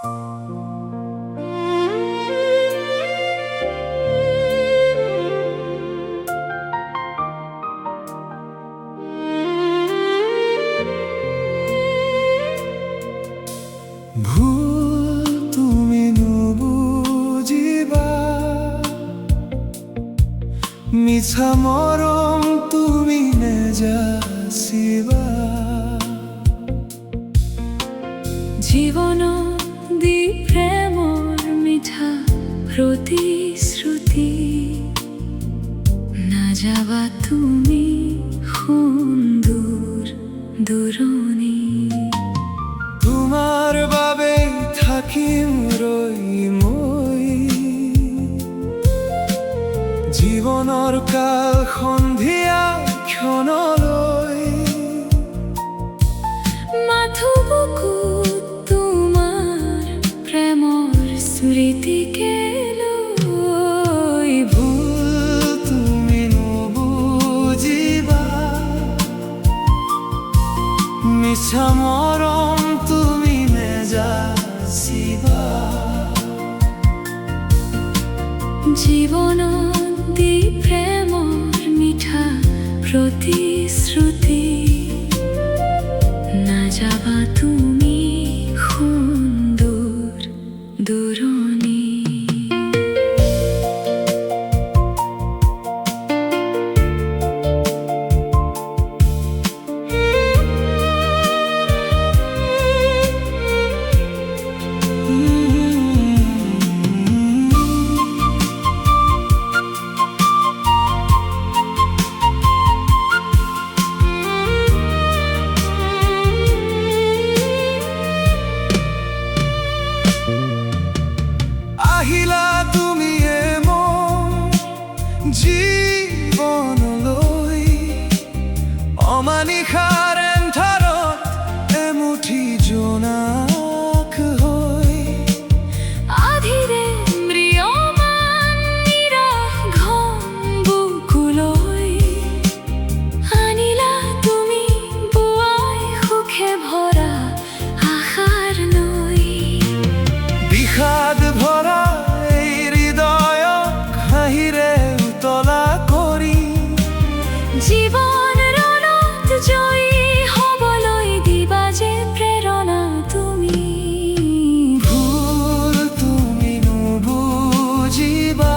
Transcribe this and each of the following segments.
ভুল তুমি নুবুজিবা, মিছা মৰম তুমি নেজাচিবা। জীৱন দি প্ৰেমৰ মিঠা প্ৰতিশ্ৰুতি, নাযাবা তুমি সুন্দৰ দূৰণি। তোমাৰ বাবে থাকিম ৰৈ মই, জীৱনৰ কাল সন্ধিয়া ক্ষণলৈ। মাথো বুকুত তোমাৰ প্ৰেমৰ স্মৃতিকে লৈ। ভুল তুমি নুবুজিবা, মিছা মৰম তুমি নেজাচিবা। জীৱনত দি প্ৰেমৰ মিঠা প্ৰতিশ্ৰুতি, নাযাবা তুমি সুন্দৰ দূৰণি। আহিলা তুমি মোৰ জীৱনলৈ, অমানিশাৰ এন্ধাৰত এমুঠি জোনাক হৈ। আধিৰে ম্ৰিয়মান নিৰাশ ঘন বুকুলৈ, আনিলা তুমি বোৱাই সুখে ভৰা আশাৰ নৈ। বিষাদ ভৰা এই হৃদয়ক হাঁহিৰে উতলা কৰি, জীৱন ৰণত জয়ী হ'বলৈ দিবা যে প্ৰেৰণা তুমি। ভুল তুমি নুবুজিবা,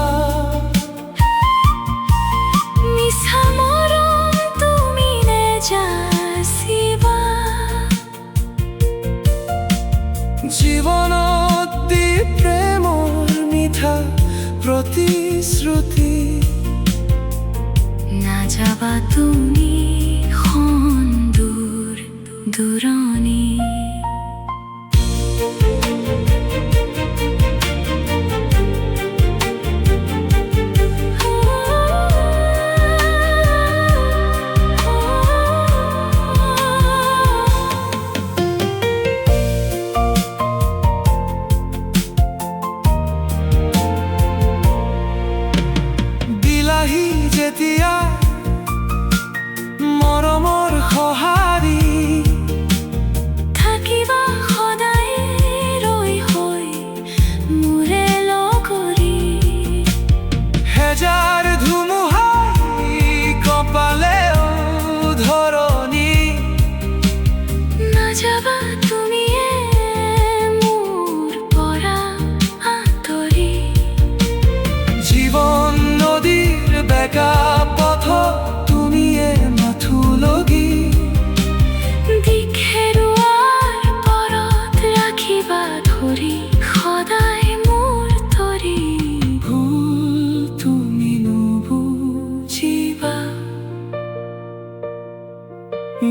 মিছা মৰম তুমি নেজাচিবা। জীৱনত দি প্ৰেমৰ মিঠা প্ৰতিশ্ৰুতি, নাযাবা তুমি সুন্দৰ দূৰণি। বিলাহী যেতিয়া মৰমৰ সঁহাৰি, থাকিবা সদায় ৰৈ হৈ মোৰে লগৰী। হেজাৰ ধুমুহাই কপালেও ধৰণি, নাযাবা তুমিয়ে মোৰ পৰা আঁতৰি। জীৱন নদীৰ বেকা পথ তুমিয়ে মাথো লগি। দিশ হেৰুৱাৰ পৰত ৰাখিবা ধৰি সদায় মোৰ তৰি। ভুল তুমি নুবুজিবা,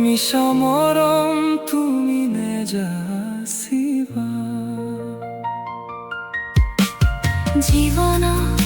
মিছা মৰম তুমি নেজাচিবা। জীৱনত